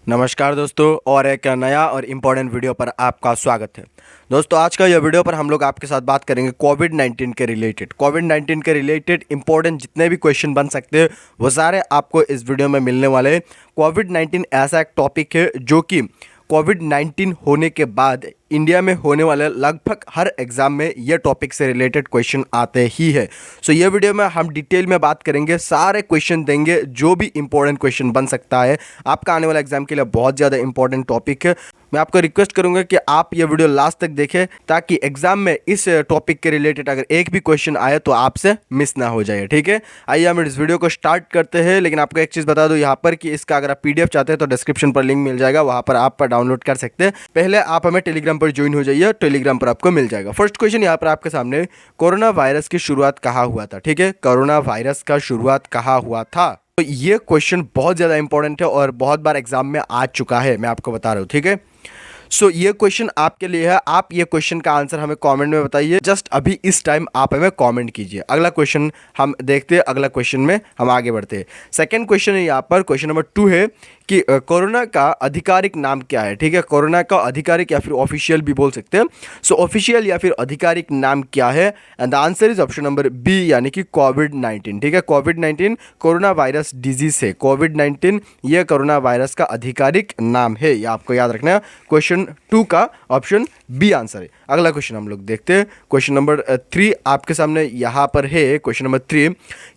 नमस्कार दोस्तों, और एक नया और इम्पोर्टेंट वीडियो पर आपका स्वागत है। दोस्तों, आज का यह वीडियो पर हम लोग आपके साथ बात करेंगे कोविड 19 के रिलेटेड इम्पोर्टेंट जितने भी क्वेश्चन बन सकते हैं वो सारे आपको इस वीडियो में मिलने वाले हैं। कोविड 19 ऐसा एक टॉपिक है जो कि कोविड 19 होने के बाद इंडिया में होने वाले लगभग हर एग्जाम में ये टॉपिक से रिलेटेड क्वेश्चन आते ही है। सो ये वीडियो में हम डिटेल में बात करेंगे, सारे क्वेश्चन देंगे जो भी इंपॉर्टेंट क्वेश्चन बन सकता है आपका आने वाला एग्जाम के लिए। बहुत ज़्यादा इंपॉर्टेंट टॉपिक है। मैं आपको रिक्वेस्ट करूंगा कि आप ये वीडियो लास्ट तक देखें ताकि एग्जाम में इस टॉपिक के रिलेटेड अगर एक भी क्वेश्चन आए तो आपसे मिस ना हो जाए। ठीक है, आइए हम इस वीडियो को स्टार्ट करते हैं। लेकिन आपको एक चीज़ बता दूं यहाँ पर कि इसका अगर आप पीडीएफ चाहते हैं तो डिस्क्रिप्शन पर लिंक मिल जाएगा, वहाँ पर आप डाउनलोड कर सकते हैं। पहले आप हमें टेलीग्राम पर ज्वाइन हो जाइए, टेलीग्राम पर आपको मिल जाएगा। फर्स्ट क्वेश्चन यहाँ पर आपके सामने, कोरोना वायरस की शुरुआत कहाँ हुआ था? ठीक है, कोरोना वायरस का शुरुआत कहाँ हुआ था? तो ये क्वेश्चन बहुत ज़्यादा इंपॉर्टेंट है और बहुत बार एग्जाम में आ चुका है, मैं आपको बता रहा हूँ। ठीक है, सो ये क्वेश्चन आपके लिए है। आप ये क्वेश्चन का आंसर हमें कमेंट में बताइए। जस्ट अभी इस टाइम आप हमें कमेंट कीजिए। अगला क्वेश्चन हम देखते हैं, अगला क्वेश्चन में हम आगे बढ़ते हैं। सेकंड क्वेश्चन है यहाँ पर, क्वेश्चन नंबर 2 है कि कोरोना का आधिकारिक नाम क्या है? ठीक है, कोरोना का आधिकारिक या फिर ऑफिशियल भी बोल सकते हैं। सो ऑफिशियल या फिर आधिकारिक नाम क्या है? And the answer is option number B, यानी कि कोविड 19। ठीक है, कोविड 19 कोरोना वायरस डिजीज है। कोविड 19 ये कोरोना वायरस का आधिकारिक नाम है, ये आपको याद रखना है। क्वेश्चन 2 का ऑप्शन बी आंसर है। अगला क्वेश्चन हम लोग देखते हैं। क्वेश्चन नंबर 3 आपके सामने यहाँ पर है। क्वेश्चन नंबर 3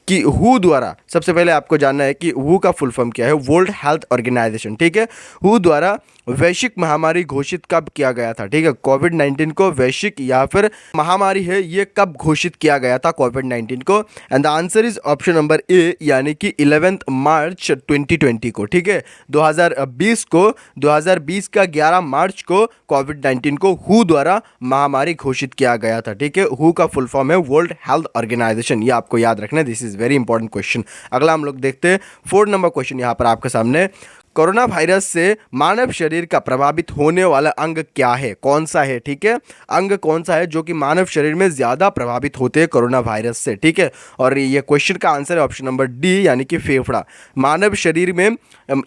कि हु द्वारा, सबसे पहले आपको जानना है कि हु का फुल फॉर्म क्या है? World Health Organization. ठीक है, हु द्वारा वैश्विक महामारी घोषित कब किया गया था? ठीक है, कोविड 19 को वैश्विक या फिर महामारी है ये कब घोषित किया गया था कोविड 19 को? And the answer is option number A, यानी कि 11 मार्च 2020 को। ठीक है, 2020 का 11 मार्च को कोविड 19 को हु द्वारा महामारी घोषित किया गया था। ठीक है, हु का फुल फॉर्म है वर्ल्ड हेल्थ ऑर्गेनाइजेशन, ये आपको याद रखना है। This is very important question. अगला हम लोग देखते हैं 4 नंबर क्वेश्चन यहाँ पर आपके सामने, कोरोना वायरस से मानव शरीर का प्रभावित होने वाला अंग क्या है? कौन सा है? ठीक है, अंग कौन सा है जो कि मानव शरीर में ज़्यादा प्रभावित होते हैं कोरोना वायरस से? ठीक है, और ये क्वेश्चन का आंसर है ऑप्शन नंबर डी, यानी कि फेफड़ा। मानव शरीर में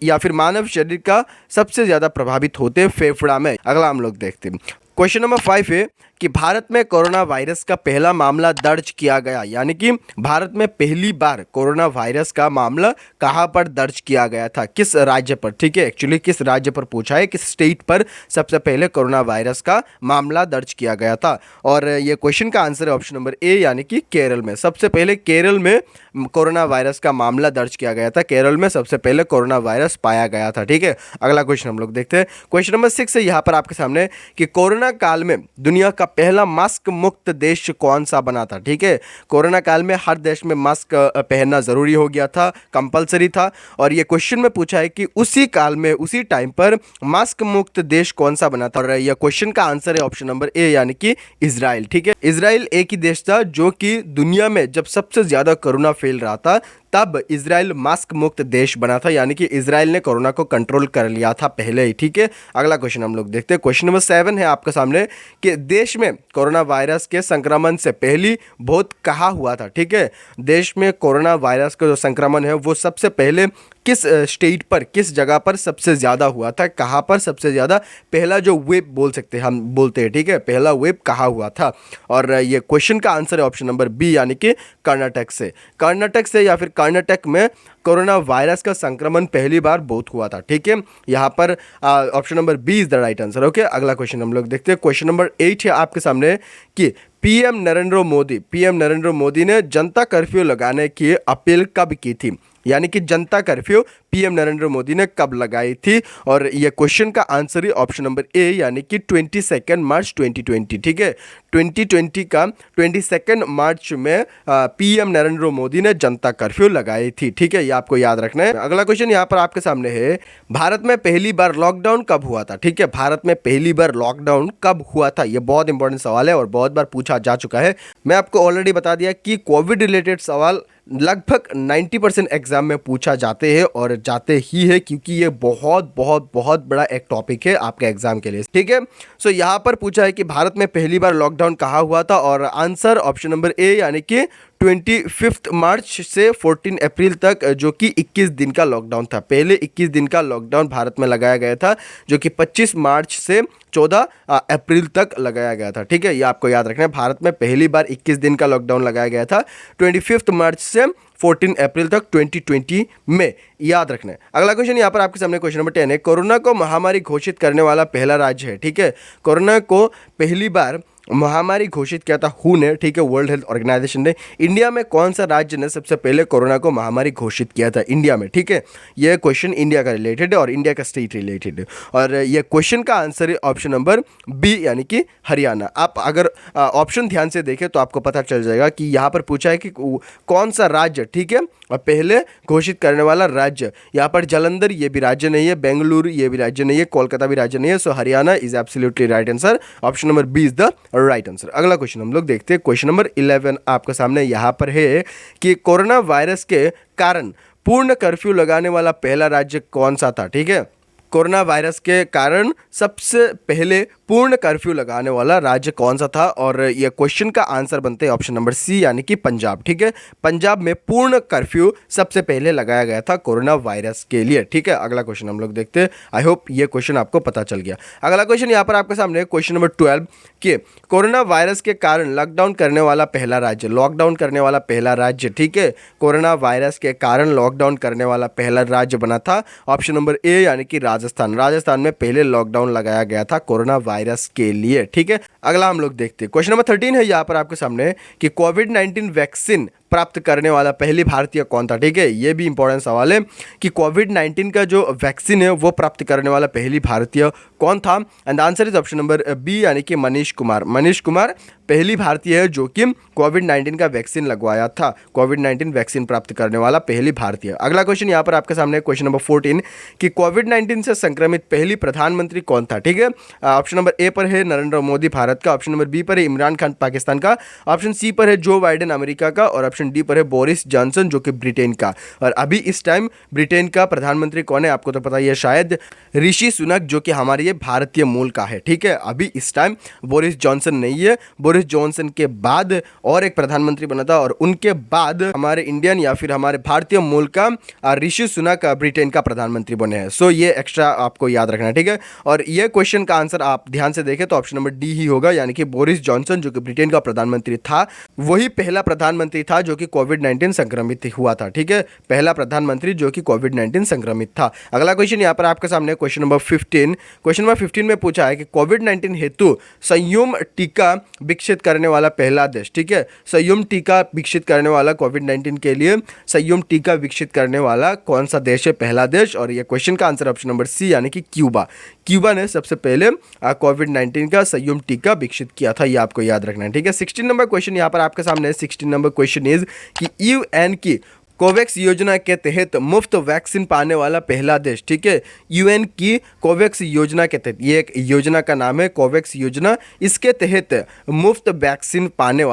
या फिर मानव शरीर का सबसे ज़्यादा प्रभावित होते हैं फेफड़ा में। अगला हम लोग देखते हैं। क्वेश्चन नंबर 5 है कि भारत में कोरोना वायरस का पहला मामला दर्ज किया गया, यानी कि भारत में पहली बार कोरोना वायरस का मामला कहाँ पर दर्ज किया गया था? किस राज्य पर? ठीक है, एक्चुअली किस राज्य पर पूछा है, किस स्टेट पर सबसे पहले कोरोना वायरस का मामला दर्ज किया गया था? और ये क्वेश्चन का आंसर है ऑप्शन नंबर ए, यानी कि केरल में। सबसे पहले केरल में कोरोना वायरस का मामला दर्ज किया गया था। केरल में सबसे पहले कोरोना वायरस पाया गया था। ठीक है, अगला क्वेश्चन हम लोग देखते हैं। क्वेश्चन नंबर 6 है यहाँ पर आपके सामने कि कोरोना काल में दुनिया का पहला मास्क मुक्त देश कौन सा बना था? ठीक है, कोरोना काल में हर देश में मास्क पहनना जरूरी हो गया था, कंपलसरी था। और ये क्वेश्चन में पूछा है कि उसी काल में, उसी टाइम पर मास्क मुक्त देश कौन सा बना था? और यह क्वेश्चन का आंसर है ऑप्शन नंबर ए, यानी कि इजराइल। ठीक है, इजराइल एक ही देश था जो कि दुनिया में जब सबसे ज्यादा कोरोना फैल रहा था तब इजराइल मास्क मुक्त देश बना था, यानी कि इजराइल ने कोरोना को कंट्रोल कर लिया था पहले ही। ठीक है, अगला क्वेश्चन हम लोग देखते हैं। क्वेश्चन नंबर 7 है आपके सामने कि देश में कोरोना वायरस के संक्रमण से पहली बहुत कहाँ हुआ था? ठीक है, देश में कोरोना वायरस का जो संक्रमण है वो सबसे पहले किस स्टेट पर, किस जगह पर सबसे ज़्यादा हुआ था? कहाँ पर सबसे ज़्यादा पहला जो वेव बोल सकते हैं, हम बोलते हैं, ठीक है, पहला वेव कहाँ हुआ था? और ये क्वेश्चन का आंसर है ऑप्शन नंबर बी, यानी कि कर्नाटक से। कर्नाटक से या फिर कर्नाटक में कोरोना वायरस का संक्रमण पहली बार बहुत हुआ था। ठीक है, यहाँ पर option number B is the right answer. Okay, अगला क्वेश्चन हम लोग देखते हैं। क्वेश्चन नंबर 8 है आपके सामने कि पीएम नरेंद्र मोदी ने जनता कर्फ्यू लगाने की अपील कब की थी? यानी कि जनता कर्फ्यू पीएम नरेंद्र मोदी ने कब लगाई थी? और ये क्वेश्चन का आंसर है ऑप्शन नंबर ए, यानी कि 22 मार्च 2020। ठीक है, 2020 का 22 मार्च में पीएम नरेंद्र मोदी ने जनता कर्फ्यू लगाई थी। ठीक है, ये आपको याद रखना है। अगला क्वेश्चन यहाँ पर आपके सामने है, भारत में पहली बार लॉकडाउन कब हुआ था? ठीक है, भारत में पहली बार लॉकडाउन कब हुआ था? ये बहुत इंपॉर्टेंट सवाल है और बहुत बार पूछा जा चुका है। मैं आपको ऑलरेडी बता दिया कि कोविड रिलेटेड सवाल लगभग 90% एग्जाम में पूछा जाते हैं और जाते ही है, क्योंकि ये बहुत बहुत बहुत बड़ा एक टॉपिक है आपके एग्जाम के लिए। ठीक है, सो यहाँ पर पूछा है कि भारत में पहली बार लॉकडाउन कहाँ हुआ था? और आंसर ऑप्शन नंबर ए, यानी कि 25 मार्च से 14 अप्रैल तक, जो कि 21 दिन का लॉकडाउन था। पहले 21 दिन का लॉकडाउन भारत में लगाया गया था, जो कि 25 मार्च से 14 अप्रैल तक लगाया गया था। ठीक है, ये आपको याद रखना है। भारत में पहली बार 21 दिन का लॉकडाउन लगाया गया था 25 मार्च से 14 अप्रैल तक 2020 में, याद रखना है। अगला क्वेश्चन यहाँ पर आपके सामने क्वेश्चन नंबर 10 है। कोरोना को महामारी घोषित करने वाला पहला राज्य है। ठीक है, कोरोना को पहली बार महामारी घोषित किया था हु ने, ठीक है, वर्ल्ड हेल्थ ऑर्गेनाइजेशन ने। इंडिया में कौन सा राज्य ने सबसे पहले कोरोना को महामारी घोषित किया था इंडिया में? ठीक है, यह क्वेश्चन इंडिया का रिलेटेड है और इंडिया का स्टेट रिलेटेड है, और यह क्वेश्चन का आंसर है ऑप्शन नंबर बी, यानी कि हरियाणा। आप अगर ऑप्शन ध्यान से देखें तो आपको पता चल जाएगा कि यहाँ पर पूछा है कि कौन सा राज्य, ठीक है, पहले घोषित करने वाला राज्य। यहाँ पर जालंधर ये भी राज्य नहीं है, बेंगलुरु ये भी राज्य नहीं है, कोलकाता भी राज्य नहीं है। So Haryana is absolutely right answer. Option number B is the right answer. अगला क्वेश्चन हम लोग देखते हैं, क्वेश्चन नंबर 11 आपके सामने यहाँ पर है कि कोरोना वायरस के कारण पूर्ण कर्फ्यू लगाने वाला पहला राज्य कौन सा था? ठीक है, कोरोना वायरस के कारण सबसे पहले पूर्ण कर्फ्यू लगाने वाला राज्य कौन सा था? और यह क्वेश्चन का आंसर बनते हैं ऑप्शन नंबर सी, यानी कि पंजाब। ठीक है, पंजाब में पूर्ण कर्फ्यू सबसे पहले लगाया गया था कोरोना वायरस के लिए। ठीक है, अगला क्वेश्चन हम लोग देखते हैं। आई होप ये क्वेश्चन आपको पता चल गया। अगला क्वेश्चन यहाँ पर आपके सामने क्वेश्चन नंबर 12 कि कोरोना वायरस के कारण लॉकडाउन करने वाला पहला राज्य, लॉकडाउन करने वाला पहला राज्य, ठीक है, कोरोना वायरस के कारण लॉकडाउन करने वाला पहला राज्य बना था ऑप्शन नंबर ए, यानी कि राजस्थान। राजस्थान में पहले लॉकडाउन लगाया गया था कोरोना वायरस के लिए। ठीक है, अगला हम लोग देखते हैं, क्वेश्चन नंबर 13 है यहाँ पर आपके सामने कि कोविड-19 वैक्सीन प्राप्त करने वाला पहली भारतीय कौन था? ठीक है, ये भी इंपॉर्टेंट सवाल है कि कोविड-19 का जो वैक्सीन है वो प्राप्त करने वाला पहली भारतीय कौन था? And answer is option number B, यानी कि मनीष कुमार। मनीष कुमार पहली भारतीय है जो कि कोविड-19 का वैक्सीन लगवाया था, कोविड-19 वैक्सीन प्राप्त करने वाला पहली भारतीय। अगला क्वेश्चन यहाँ पर आपके सामने क्वेश्चन नंबर 14 कि कोविड-19 से संक्रमित पहली प्रधानमंत्री कौन था? ठीक है, ऑप्शन नंबर ए पर है नरेंद्र मोदी भारत का, ऑप्शन नंबर बी पर है इमरान खान पाकिस्तान का, ऑप्शन सी पर है जो बाइडेन अमेरिका का, और ऑप्शन डी पर है बोरिस जॉनसन जो कि ब्रिटेन का। और अभी इस टाइम ब्रिटेन का प्रधानमंत्री कौन है? आपको तो पता ही है शायद, ऋषि सुनक, जो कि हमारे ये भारतीय मूल का है। ठीक है, अभी इस टाइम बोरिस जॉनसन नहीं है। बोरिस जॉनसन के बाद और एक प्रधानमंत्री बना था, और उनके बाद हमारे इंडियन या फिर हमारे भारतीय मूल का ऋषि सुनक ब्रिटेन का प्रधानमंत्री बने हैं। सो ये एक्स्ट्रा आपको याद रखना है। ठीक है, और ये क्वेश्चन का आंसर आप ध्यान से देखें तो ऑप्शन नंबर डी ही होगा, यानी कि बोरिस जॉनसन जो कि ब्रिटेन का प्रधानमंत्री था, वही पहला प्रधानमंत्री था जो कि कोविड-19 संक्रमित हुआ था। ठीक है, पहला प्रधानमंत्री जो कि कोविड-19 संक्रमित था। अगला क्वेश्चन यहाँ पर आपके सामने क्वेश्चन नंबर 15। क्वेश्चन नंबर 15 में पूछा है कि कोविड-19 हेतु संयुम टीका विकसित करने वाला पहला देश। ठीक है, संयुम टीका विकसित करने वाला कोविड-19 के लिए संयुम टीका विकसित करने वाला कौन सा देश है? पहला देश। और ये क्वेश्चन का आंसर ऑप्शन नंबर सी, यानी कि क्यूबा। क्यूबा ने सबसे पहले कोविड-19 का संयुम टीका विकसित किया था, ये आपको याद रखना है। ठीक है, 16 नंबर क्वेश्चन यहाँ पर आपके सामने 16 नंबर क्वेश्चन इज कि यूएन की कोवैक्स योजना के तहत मुफ्त वैक्सीन पाने वाला पहला देश। ठीक है, यूएन की कोवैक्स योजना के तहत, ये एक योजना का नाम है कोवैक्स योजना, इसके तहत मुफ्त वैक्सीन पाने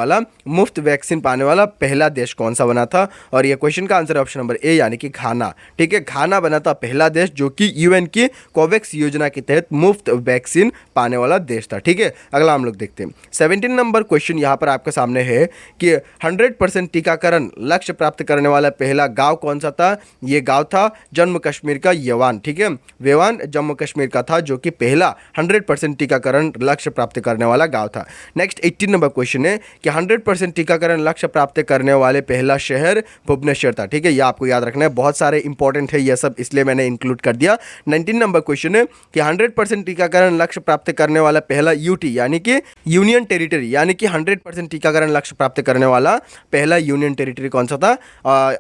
वाला पहला देश कौन सा बना था? और ये क्वेश्चन का आंसर ऑप्शन नंबर ए, यानी कि घाना। ठीक है, घाना बना था पहला देश जो कि यूएन की कोवैक्स योजना के तहत मुफ्त वैक्सीन पाने वाला देश था। ठीक है, अगला हम लोग देखते हैं, 17 नंबर क्वेश्चन यहाँ पर आपके सामने है कि 100% टीकाकरण लक्ष्य प्राप्त करने वाला पहला गांव कौन सा था? ये गांव था जम्मू कश्मीर का यवान। ठीक है, वेवान जम्मू कश्मीर का था जो कि पहला 100% टीकाकरण लक्ष्य प्राप्त करने वाला गांव था। नेक्स्ट 18 नंबर क्वेश्चन है कि 100% टीकाकरण लक्ष्य प्राप्त करने वाले पहला शहर भुवनेश्वर था। ठीक है, ये आपको याद रखना है, बहुत सारे इंपॉर्टेंट है ये सब, इसलिए मैंने इंक्लूड कर दिया। 19 नंबर क्वेश्चन है कि 100% टीकाकरण लक्ष्य प्राप्त करने वाला पहला यूटी, यानी कि यूनियन टेरिटरी, यानी कि 100% टीकाकरण लक्ष्य प्राप्त करने वाला पहला यूनियन टेरिटरी कौन सा था?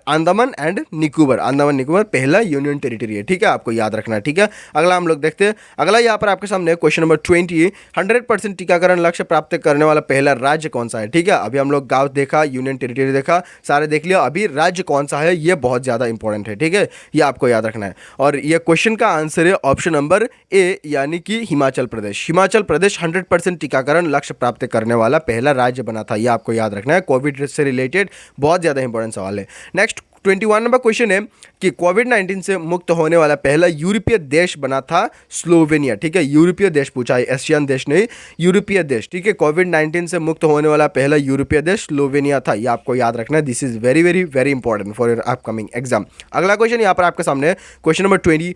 अंडमान एंड निकोबार, अंडमान निकोबार पहला यूनियन टेरिटरी है। ठीक है, आपको याद रखना है। ठीक है, अगला हम लोग देखते हैं। अगला यहाँ पर आपके सामने क्वेश्चन नंबर 20, 100% टीकाकरण लक्ष्य प्राप्त करने वाला पहला राज्य कौन सा है? ठीक है, अभी हम लोग गांव देखा, यूनियन टेरिटरी देखा, सारे देख लिया, अभी राज्य कौन सा है ये बहुत ज़्यादा इंपॉर्टेंट है। ठीक है, ये आपको याद रखना है। और ये क्वेश्चन का आंसर है ऑप्शन नंबर ए, यानी कि हिमाचल प्रदेश। हिमाचल प्रदेश 100% टीकाकरण लक्ष्य प्राप्त करने वाला पहला राज्य बना था, ये आपको याद रखना है। कोविड से रिलेटेड बहुत ज़्यादा इंपॉर्टेंट सवाल है। नेक्स्ट 21 नंबर क्वेश्चन है कि कोविड-19 से मुक्त होने वाला पहला यूरोपीय देश बना था स्लोवेनिया। ठीक है, यूरोपीय देश पूछा है, एशियन देश नहीं, यूरोपीय देश। ठीक है, कोविड-19 से मुक्त होने वाला पहला यूरोपीय देश स्लोवेनिया था, ये आपको याद रखना है। This is very very very important for your upcoming exam. अगला क्वेश्चन यहाँ पर आपके सामने है, क्वेश्चन नंबर 22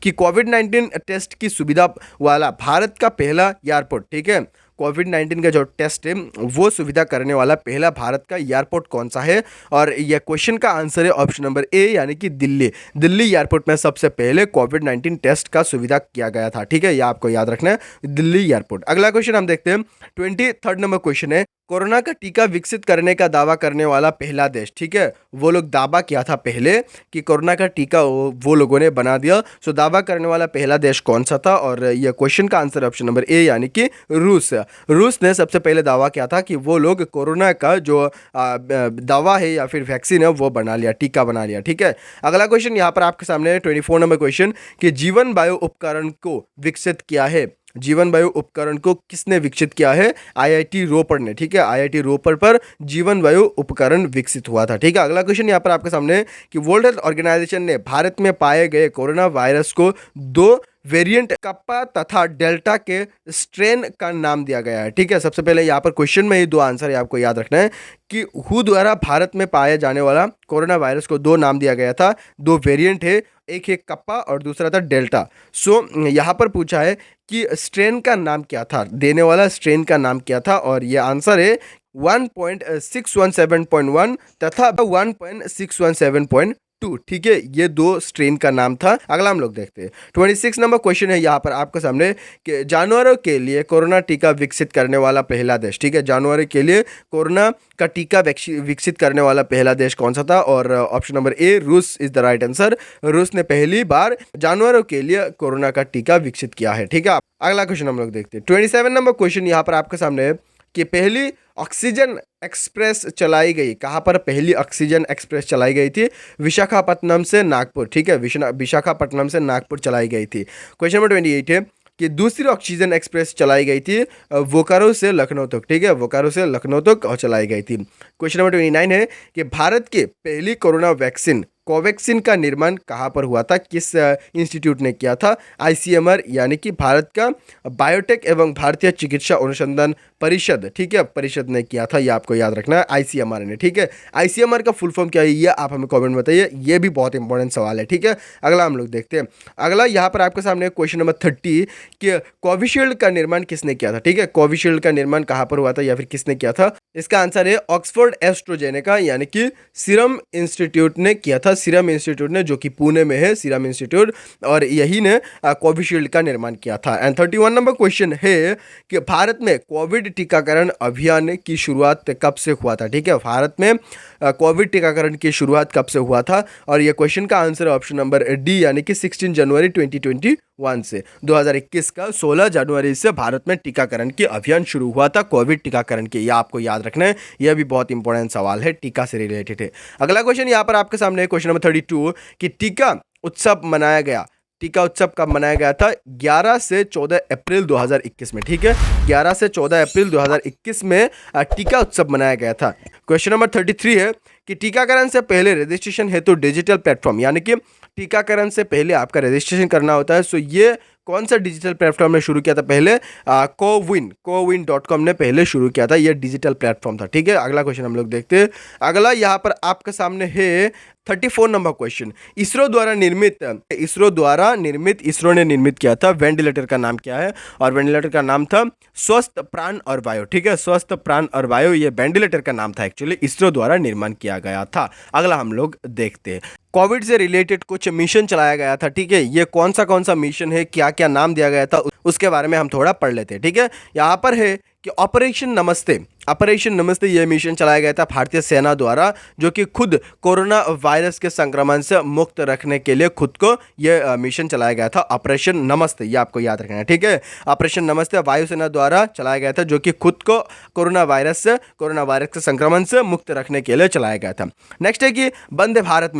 कि कोविड-19 टेस्ट की सुविधा वाला भारत का पहला एयरपोर्ट। ठीक है, कोविड-19 का जो टेस्ट है वो सुविधा करने वाला पहला भारत का एयरपोर्ट कौन सा है? और यह क्वेश्चन का आंसर है ऑप्शन नंबर ए, यानी कि दिल्ली। दिल्ली एयरपोर्ट में सबसे पहले कोविड-19 टेस्ट का सुविधा किया गया था। ठीक है, यह आपको याद रखना है, दिल्ली एयरपोर्ट। अगला क्वेश्चन हम देखते हैं, 23 नंबर क्वेश्चन है, कोरोना का टीका विकसित करने का दावा करने वाला पहला देश। ठीक है, वो लोग दावा किया था पहले कि कोरोना का टीका वो लोगों ने बना दिया। सो दावा करने वाला पहला देश कौन सा था? और यह क्वेश्चन का आंसर ऑप्शन नंबर ए, यानी कि रूस। रूस ने सबसे पहले दावा किया था कि वो लोग कोरोना का जो दवा है या फिर वैक्सीन है वो बना लिया, टीका बना लिया। ठीक है, अगला क्वेश्चन यहाँ पर आपके सामने 24 नंबर क्वेश्चन कि जीवन बायो उपकरण को विकसित किया है। जीवन बायो उपकरण को किसने विकसित किया है? आईआईटी रोपड़ ने। ठीक है, आईआईटी रोपड़ पर जीवन बायो उपकरण विकसित हुआ था। ठीक है, अगला क्वेश्चन यहाँ पर आपके सामने है कि वर्ल्ड हेल्थ ऑर्गेनाइजेशन ने भारत में पाए गए कोरोना वायरस को 2 वेरिएंट कप्पा तथा डेल्टा के स्ट्रेन का नाम दिया गया है। ठीक है, सबसे पहले यहाँ पर क्वेश्चन में ही 2 आंसर है, आपको याद रखना है कि हु द्वारा भारत में पाए जाने वाला कोरोना वायरस को 2 नाम दिया गया था, 2 वेरिएंट है, एक है कप्पा और दूसरा था डेल्टा। सो यहाँ पर पूछा है कि स्ट्रेन का नाम क्या था, देने वाला स्ट्रेन का नाम क्या था? और ये आंसर है 1.617.1 तथा 1.617.2। ठीक है, ये 2 स्ट्रेन का नाम था। अगला हम लोग देखते हैं, 26 नंबर क्वेश्चन है यहाँ पर आपके सामने कि जानवरों के लिए कोरोना टीका विकसित करने वाला पहला देश। ठीक है, जानवरों के लिए कोरोना का टीका विकसित करने वाला पहला देश कौन सा था? और ऑप्शन नंबर ए, रूस इज द राइट आंसर। रूस ने पहली बार जानवरों के लिए कोरोना का टीका विकसित किया है। ठीक है, अगला क्वेश्चन हम लोग देखते हैं, 27 नंबर क्वेश्चन यहाँ पर आपके सामने है कि पहली ऑक्सीजन एक्सप्रेस चलाई गई कहाँ पर? पहली ऑक्सीजन एक्सप्रेस चलाई गई थी विशाखापट्टनम से नागपुर। ठीक है, विशाखापट्टनम से नागपुर चलाई गई थी। क्वेश्चन नंबर 28 है कि दूसरी ऑक्सीजन एक्सप्रेस चलाई गई थी बोकारो से लखनऊ तक। ठीक है, बोकारो से लखनऊ तक चलाई गई थी। क्वेश्चन नंबर 29 है कि भारत की पहली कोरोना वैक्सीन कोवैक्सीन का निर्माण कहाँ पर हुआ था? किस इंस्टीट्यूट ने किया था? आईसीएमआर, यानी कि भारत का बायोटेक एवं भारतीय चिकित्सा अनुसंधान परिषद। ठीक है, परिषद ने किया था, ये आपको याद रखना है, आईसीएमआर ने। ठीक है, आईसीएमआर का फुल फॉर्म क्या है ये आप हमें कमेंट में बताइए, ये भी बहुत इंपॉर्टेंट सवाल है। ठीक है, अगला हम लोग देखते हैं, अगला यहाँ पर आपके सामने क्वेश्चन नंबर 30 कि कोविशील्ड का निर्माण किसने किया था? ठीक है, कोविशील्ड का निर्माण कहाँ पर हुआ था या फिर किसने किया था? इसका आंसर है ऑक्सफोर्ड एस्ट्रोजेनेका, यानी कि सीरम इंस्टीट्यूट ने किया था। सीरम इंस्टीट्यूट ने, जो कि पुणे में है, सीरम इंस्टीट्यूट, और यही ने कोविशील्ड का निर्माण किया था। एंड 31 नंबर क्वेश्चन है कि भारत में कोविड टीकाकरण अभियान की शुरुआत कब से हुआ था? ठीक है, भारत में कोविड टीकाकरण की शुरुआत कब से हुआ था? और ये क्वेश्चन का आंसर है ऑप्शन नंबर डी, यानी कि 16 जनवरी 2021 से। 2021 का 16 जनवरी से भारत में टीकाकरण की अभियान शुरू हुआ था, कोविड टीकाकरण की। यह आपको याद रखना है, यह भी बहुत इंपॉर्टेंट सवाल है, टीका से रिलेटेड है। अगला क्वेश्चन यहाँ पर आपके सामने क्वेश्चन नंबर 32 कि टीका उत्सव मनाया गया। टीका उत्सव कब मनाया गया था? 11 से 14 अप्रैल 2021 में। ठीक है, 11 से 14 अप्रैल 2021 में टीका उत्सव मनाया गया था। क्वेश्चन नंबर 33 है कि टीकाकरण से पहले रजिस्ट्रेशन हेतु डिजिटल प्लेटफॉर्म, यानी कि टीकाकरण से पहले आपका रजिस्ट्रेशन करना होता है। सो ये कौन सा डिजिटल प्लेटफॉर्म ने शुरू किया था पहले? कोविन.com ने पहले शुरू किया था, ये डिजिटल प्लेटफॉर्म था। ठीक है, अगला क्वेश्चन हम लोग देखते हैं। अगला यहाँ पर आपके सामने है 34 नंबर क्वेश्चन, इसरो ने निर्मित किया था वेंटिलेटर का नाम क्या है? और वेंटिलेटर का नाम था स्वस्थ प्राण और वायु। ठीक है, स्वस्थ प्राण और वायु, ये वेंटिलेटर का नाम था, एक्चुअली इसरो द्वारा निर्माण किया गया था। अगला हम लोग देखते हैं, कोविड से रिलेटेड कुछ मिशन चलाया गया था। ठीक है, ये कौन सा मिशन है, क्या क्या नाम दिया गया था, उसके बारे में हम थोड़ा पढ़ लेते हैं। ठीक है, यहाँ पर है कि ऑपरेशन नमस्ते ये मिशन चलाया गया था भारतीय सेना द्वारा, जो कि खुद कोरोना वायरस के संक्रमण से मुक्त रखने के लिए खुद को ये मिशन चलाया गया था, ऑपरेशन नमस्ते, ये आपको याद रखना है। ठीक है, ऑपरेशन नमस्ते वायुसेना द्वारा चलाया गया था, जो कि खुद को कोरोना वायरस के संक्रमण से मुक्त रखने के लिए चलाया गया था। नेक्स्ट है कि वंदे भारत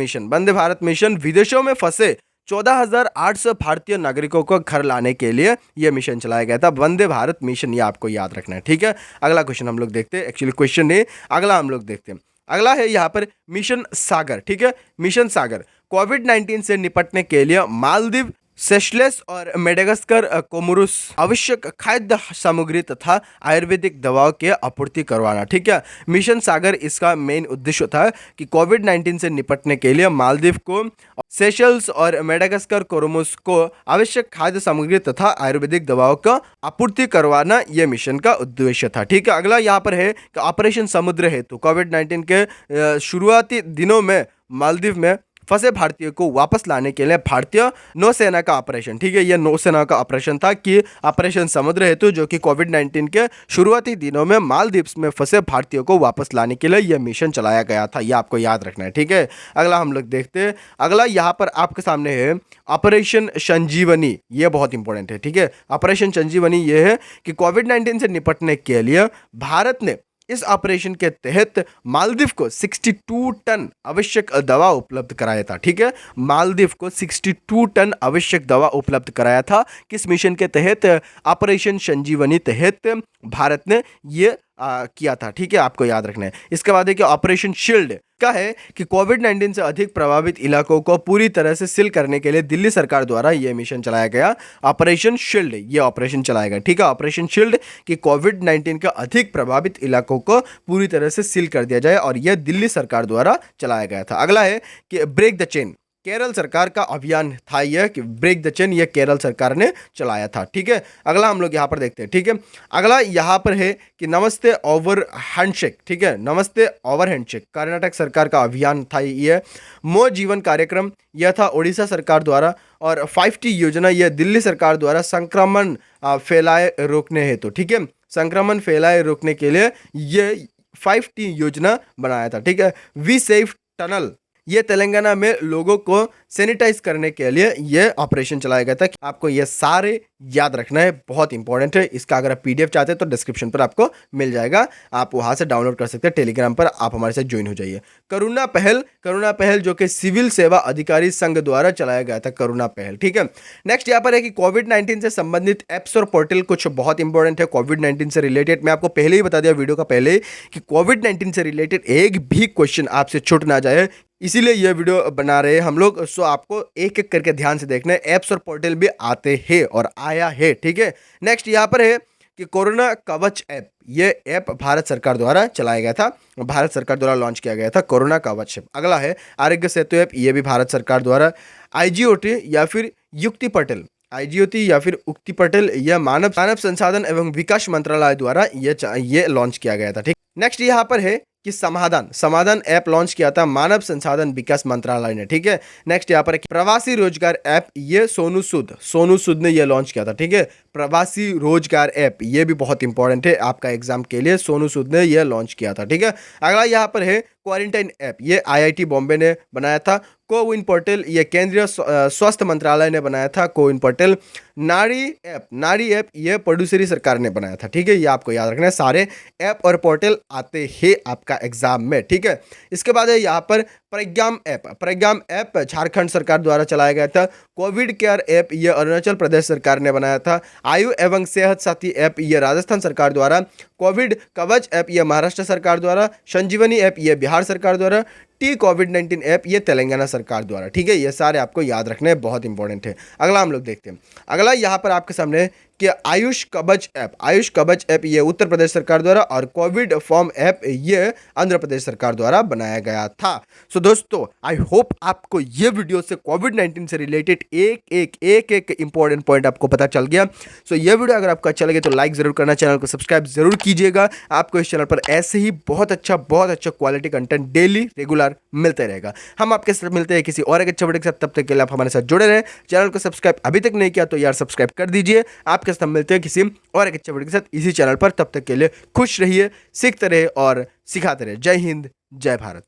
मिशन विदेशों में फंसे 14,800 भारतीय नागरिकों को घर लाने के लिए यह मिशन चलाया गया था, वंदे भारत मिशन, ये आपको याद रखना है। ठीक है, अगला क्वेश्चन हम लोग देखते हैं, एक्चुअली क्वेश्चन नहीं, अगला हम लोग देखते हैं। अगला है यहाँ पर मिशन सागर, ठीक है। मिशन सागर कोविड-19 से निपटने के लिए मालदीव, सेशेल्स और मेडागास्कर, कोमोरोस आवश्यक खाद्य सामग्री तथा आयुर्वेदिक दवाओं की आपूर्ति करवाना, ठीक है। मिशन सागर इसका मेन उद्देश्य था कि कोविड-19 से निपटने के लिए मालदीव को, सेशेल्स और मेडागास्कर, कोमोरोस को आवश्यक खाद्य सामग्री तथा आयुर्वेदिक दवाओं का आपूर्ति करवाना यह मिशन का उद्देश्य था, ठीक है। अगला यहाँ पर है कि ऑपरेशन समुद्र हेतु कोविड-19 के शुरुआती दिनों में मालदीव में फंसे भारतीयों को वापस लाने के लिए भारतीय नौसेना का ऑपरेशन, ठीक है। यह नौसेना का ऑपरेशन था कि ऑपरेशन समुद्र हेतु, जो कि कोविड-19 के शुरुआती दिनों में मालदीव्स में फंसे भारतीयों को वापस लाने के लिए यह मिशन चलाया गया था। यह आपको याद रखना है, ठीक है। अगला हम लोग देखते हैं। अगला यहाँ पर आपके सामने है ऑपरेशन संजीवनी। यह बहुत इंपॉर्टेंट है, ठीक है। ऑपरेशन संजीवनी यह है कि कोविड-19 से निपटने के लिए भारत ने इस ऑपरेशन के तहत मालदीव को 62 टन आवश्यक दवा उपलब्ध कराया था, ठीक है। मालदीव को 62 टन आवश्यक दवा उपलब्ध कराया था किस मिशन के तहत? ऑपरेशन संजीवनी तहत भारत ने ये किया था, ठीक है। आपको याद रखना है। इसके बाद है कि ऑपरेशन शील्ड का है कि कोविड-19 से अधिक प्रभावित इलाकों को पूरी तरह से सील करने के लिए दिल्ली सरकार द्वारा यह मिशन चलाया गया। ऑपरेशन शील्ड ये ऑपरेशन चलाया गया, ठीक है। ऑपरेशन शील्ड कि कोविड-19 के अधिक प्रभावित इलाकों को पूरी तरह से सील कर दिया जाए, और यह दिल्ली सरकार द्वारा चलाया गया था। अगला है कि ब्रेक द चेन। केरल सरकार का अभियान था यह कि ब्रेक द चेन, यह केरल सरकार ने चलाया था, ठीक है। अगला हम लोग यहाँ पर देखते हैं, ठीक है। अगला यहाँ पर है कि नमस्ते ओवर हैंडशेक, ठीक है। नमस्ते ओवर हैंडशेक कर्नाटक सरकार का अभियान था यह। मो जीवन कार्यक्रम यह था उड़ीसा सरकार द्वारा, और 5T योजना यह दिल्ली सरकार द्वारा संक्रमण फैलाए रोकने हेतु, ठीक है। संक्रमण फैलाए रोकने के लिए यह 5T योजना बनाया था, ठीक है। वी सेफ टनल ये तेलंगाना में लोगों को सैनिटाइज करने के लिए यह ऑपरेशन चलाया गया था। आपको ये सारे याद रखना है, बहुत इंपॉर्टेंट है। इसका अगर आप पीडीएफ चाहते हैं तो डिस्क्रिप्शन पर आपको मिल जाएगा, आप वहां से डाउनलोड कर सकते हैं। टेलीग्राम पर आप हमारे साथ ज्वाइन हो जाइए। करुणा पहल जो कि सिविल सेवा अधिकारी संघ द्वारा चलाया गया था, करुणा पहल, ठीक है। नेक्स्ट यहाँ पर है कि कोविड-19 से संबंधित एप्स और पोर्टल कुछ बहुत इंपॉर्टेंट है कोविड-19 से रिलेटेड। मैं आपको पहले ही बता दिया वीडियो का पहले कि कोविड-19 से रिलेटेड एक भी क्वेश्चन आपसे छूट ना जाए, इसीलिए यह वीडियो बना रहे हैं हम लोग। सो आपको एक एक करके ध्यान से देखना है। ऐप्स और पोर्टल भी आते हैं और आया है, ठीक है। नेक्स्ट यहाँ पर है कि कोरोना कवच ऐप, ये ऐप भारत सरकार द्वारा चलाया गया था, भारत सरकार द्वारा लॉन्च किया गया था कोरोना कवच ऐप। अगला है आरोग्य सेतु ऐप, ये भी भारत सरकार द्वारा। आईजीओटी या फिर युक्ति पटेल, आईजीओटी या फिर उक्ति पटेल, यह मानव संसाधन एवं विकास मंत्रालय द्वारा ये लॉन्च किया गया था, ठीक। नेक्स्ट यहाँ पर है कि समाधान ऐप लॉन्च किया था मानव संसाधन विकास मंत्रालय ने, ठीक है। नेक्स्ट यहाँ पर प्रवासी रोजगार ऐप, ये सोनू सूद ने ये लॉन्च किया था, ठीक है। प्रवासी रोजगार ऐप ये भी बहुत इंपॉर्टेंट है आपका एग्जाम के लिए, सोनू सूद ने ये लॉन्च किया था, ठीक है। अगला यहाँ पर है क्वारंटाइन ऐप, ये आईआईटी बॉम्बे ने बनाया था। कोविन पोर्टल ये केंद्रीय स्वास्थ्य मंत्रालय ने बनाया था, कोविन पोर्टल। नारी ऐप ये पुडुचेरी सरकार ने बनाया था, ठीक है। ये आपको याद रखना है, सारे ऐप और पोर्टल आते हैं आपका एग्जाम में, ठीक है। इसके बाद है यहाँ पर प्रज्ञाम ऐप झारखंड सरकार द्वारा चलाया गया था। कोविड केयर ऐप ये अरुणाचल प्रदेश सरकार ने बनाया था। आयु एवं सेहत साथी ऐप ये राजस्थान सरकार द्वारा। कोविड कवच ऐप ये महाराष्ट्र सरकार द्वारा। संजीवनी ऐप ये बिहार सरकार द्वारा। टी कोविड-19 ऐप ये तेलंगाना सरकार द्वारा, ठीक है। ये सारे आपको याद रखने हैं, बहुत इंपॉर्टेंट है। अगला हम लोग देखते हैं। अगला यहाँ पर आपके सामने कि आयुष कवच ऐप ये उत्तर प्रदेश सरकार द्वारा, और कोविड फॉर्म ऐप ये आंध्र प्रदेश सरकार द्वारा बनाया गया था। सो दोस्तों, आई होप आपको ये वीडियो से कोविड-19 से रिलेटेड एक इंपॉर्टेंट पॉइंट आपको पता चल गया। सो ये वीडियो अगर आपको अच्छा लगे तो लाइक जरूर करना, चैनल को सब्सक्राइब जरूर कीजिएगा। आपको इस चैनल पर ऐसे ही बहुत अच्छा क्वालिटी कंटेंट डेली रेगुलर मिलते रहेगा। हम आपके साथ मिलते हैं किसी और एक अच्छे वीडियो के साथ, तब तक के लिए आप हमारे साथ जुड़े रहें। चैनल को सब्सक्राइब अभी तक नहीं किया तो यार सब्सक्राइब कर दीजिए। आपके साथ मिलते हैं किसी और एक अच्छे वीडियो के साथ इसी चैनल पर, तब तक के लिए खुश रहिए, सीखते रहिए और सिखाते रहिए। जय हिंद, जय भारत।